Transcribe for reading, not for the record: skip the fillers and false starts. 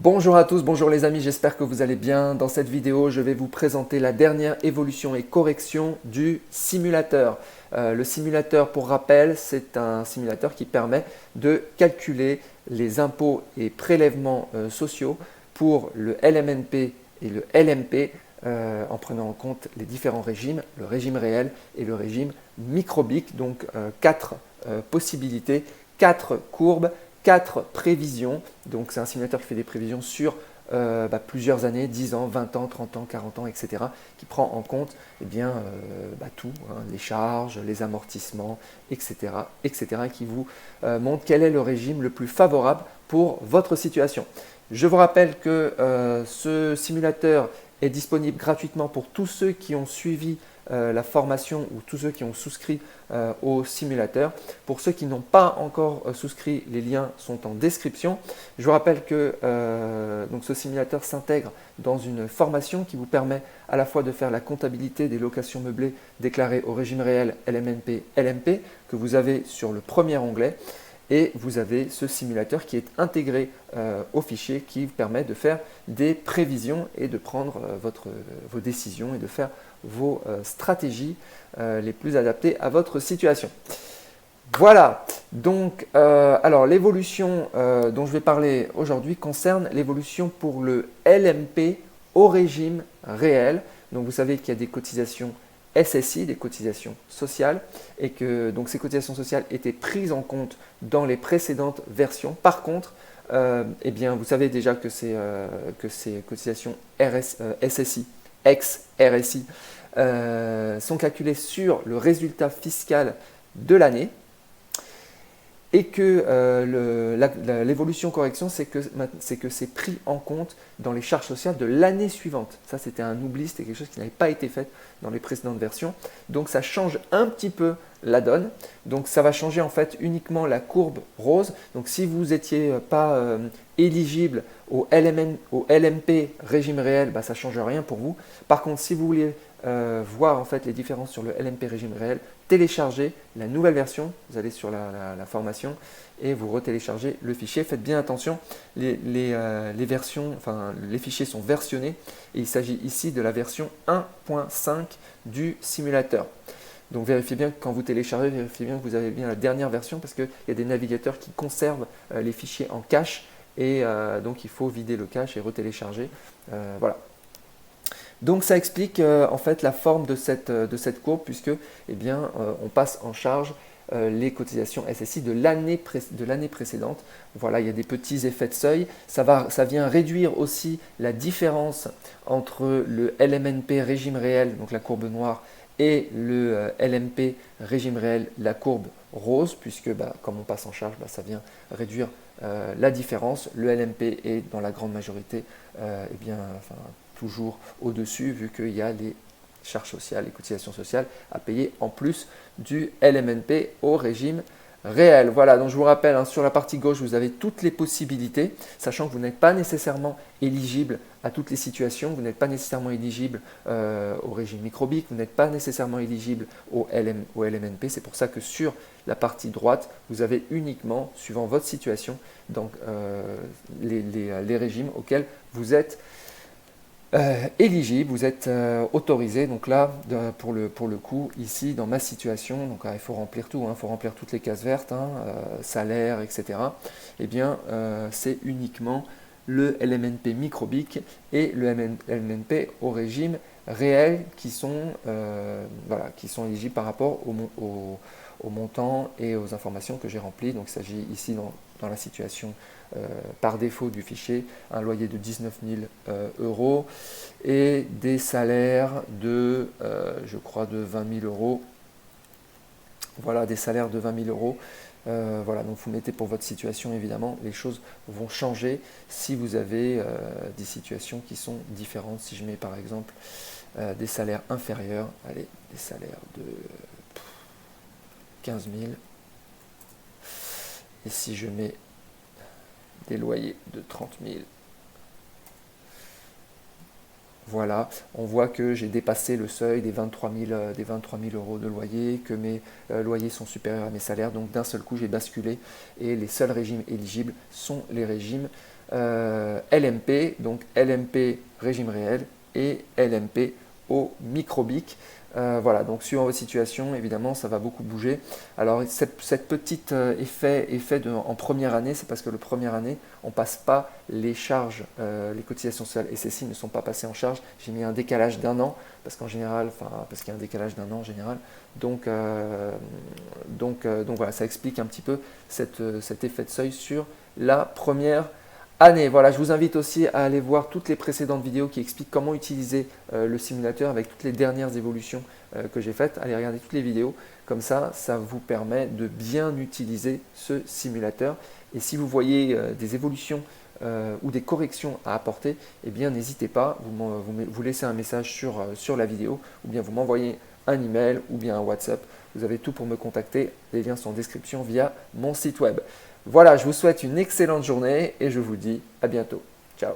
Bonjour à tous, bonjour les amis, j'espère que vous allez bien. Dans cette vidéo, je vais vous présenter la dernière évolution et correction du simulateur. Le simulateur, pour rappel, c'est un simulateur qui permet de calculer les impôts et prélèvements sociaux pour le LMNP et le LMP en prenant en compte les différents régimes, le régime réel et le régime microbique. Donc quatre possibilités, quatre courbes, quatre prévisions. Donc c'est un simulateur qui fait des prévisions sur plusieurs années, 10 ans, 20 ans, 30 ans, 40 ans, etc. qui prend en compte tout, hein, les charges, les amortissements, etc. etc. et qui vous montre quel est le régime le plus favorable pour votre situation. Je vous rappelle que ce simulateur est disponible gratuitement pour tous ceux qui ont suivi la formation ou tous ceux qui ont souscrit au simulateur. Pour ceux qui n'ont pas encore souscrit, les liens sont en description. Je vous rappelle que donc ce simulateur s'intègre dans une formation qui vous permet à la fois de faire la comptabilité des locations meublées déclarées au régime réel LMNP, LMP que vous avez sur le premier onglet. Et vous avez ce simulateur qui est intégré au fichier qui vous permet de faire des prévisions et de prendre vos décisions et de faire vos stratégies les plus adaptées à votre situation. Voilà, donc alors l'évolution dont je vais parler aujourd'hui concerne l'évolution pour le LMP au régime réel. Donc vous savez qu'il y a des cotisations SSI, des cotisations sociales, et que donc ces cotisations sociales étaient prises en compte dans les précédentes versions. Par contre, vous savez déjà que ces cotisations SSI, ex-RSI, sont calculées sur le résultat fiscal de l'année. Et que l'évolution correction, c'est que c'est pris en compte dans les charges sociales de l'année suivante. Ça, c'était un oubli, c'était quelque chose qui n'avait pas été fait dans les précédentes versions. Donc, ça change un petit peu la donne. Donc, ça va changer en fait uniquement la courbe rose. Donc, si vous n'étiez pas éligible au LMP régime réel, ça ne change rien pour vous. Par contre, si vous voulez voir en fait les différences sur le LMP régime réel, téléchargez la nouvelle version, vous allez sur la formation et vous retéléchargez le fichier. Faites bien attention, les fichiers sont versionnés et il s'agit ici de la version 1.5 du simulateur. Donc vérifiez bien que quand vous téléchargez, vérifiez bien que vous avez bien la dernière version parce qu'il y a des navigateurs qui conservent les fichiers en cache et donc il faut vider le cache et retélécharger. Voilà. Donc ça explique en fait la forme de cette courbe puisque on passe en charge les cotisations SSI de l'année précédente. Voilà, il y a des petits effets de seuil. Ça vient réduire aussi la différence entre le LMNP régime réel, donc la courbe noire, et le LMP régime réel, la courbe rose, puisque comme on passe en charge, ça vient réduire la différence. Le LMP est dans la grande majorité toujours au-dessus, vu qu'il y a les charges sociales, les cotisations sociales à payer en plus du LMNP au régime réel. Voilà, donc je vous rappelle, sur la partie gauche, vous avez toutes les possibilités, sachant que vous n'êtes pas nécessairement éligible à toutes les situations, vous n'êtes pas nécessairement éligible au régime microbique, vous n'êtes pas nécessairement éligible au LMNP. C'est pour ça que sur la partie droite, vous avez uniquement, suivant votre situation, donc, les régimes auxquels vous êtes éligible, vous êtes autorisé. Donc là, pour le coup, ici, dans ma situation, donc il faut remplir tout, il faut remplir toutes les cases vertes, salaire, etc. C'est uniquement le LMNP microbique et le LMNP au régime réel qui sont éligibles par rapport au montant et aux informations que j'ai remplies. Donc il s'agit ici dans la situation par défaut du fichier, un loyer de 19 000 euros et des salaires de, je crois, de 20 000 euros. Voilà, des salaires de 20 000 euros. Voilà, donc vous mettez pour votre situation, évidemment, les choses vont changer si vous avez des situations qui sont différentes. Si je mets par exemple des salaires inférieurs, allez, des salaires de 15 000, et si je mets des loyers de 30 000. Voilà, on voit que j'ai dépassé le seuil des 23 000 euros de loyer, que mes loyers sont supérieurs à mes salaires. Donc d'un seul coup, j'ai basculé et les seuls régimes éligibles sont les régimes LMP, donc LMP régime réel et LMP au microbic. Voilà, donc suivant votre situation, évidemment, ça va beaucoup bouger. Alors, cette petite effet en première année, c'est parce que la première année, on ne passe pas les charges, les cotisations sociales SSI ne sont pas passées en charge. J'ai mis un décalage d'un an, parce qu'en général, parce qu'il y a un décalage d'un an en général. Donc voilà, ça explique un petit peu cet effet de seuil sur la première année. Voilà, je vous invite aussi à aller voir toutes les précédentes vidéos qui expliquent comment utiliser le simulateur avec toutes les dernières évolutions que j'ai faites. Allez regarder toutes les vidéos, comme ça vous permet de bien utiliser ce simulateur. Et si vous voyez des évolutions ou des corrections à apporter, eh bien n'hésitez pas, vous laissez un message sur la vidéo, ou bien vous m'envoyez un email ou bien un WhatsApp. Vous avez tout pour me contacter. Les liens sont en description via mon site web. Voilà, je vous souhaite une excellente journée et je vous dis à bientôt. Ciao.